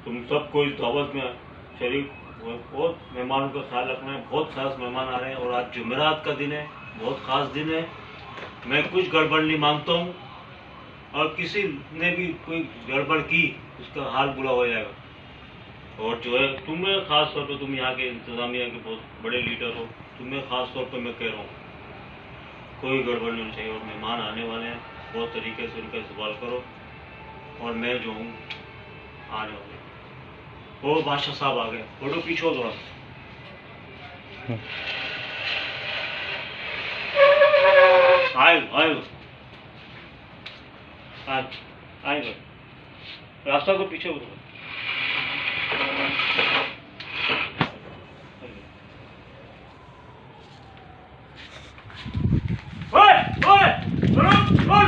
तुम सबको इस दावत में शरीक बहुत मेहमानों का ख्याल रखना है। बहुत खास मेहमान आ रहे हैं और आज जुमेरात का दिन है, बहुत खास दिन है। मैं कुछ गड़बड़ नहीं मांगता हूँ और किसी ने भी कोई गड़बड़ की उसका हाल बुरा हो जाएगा। और जो है तुम्हें खास तौर पर, तुम यहाँ के इंतजामिया के बहुत बड़े लीडर हो, तुम्हें खास तौर पर मैं कह रहा हूँ कोई गड़बड़ नहीं होनी चाहिए। और मेहमान आने वाले हैं, बहुत तरीके से उनका इस्तेमाल करो। और मैं जो हूँ आने वाले, वो बादशाह साहब आ गए, फोटो पीछे हो थोड़ा। आए आए आए आए, रास्ता को पीछे हो थोड़ा। ओए ओए सुनो सुनो,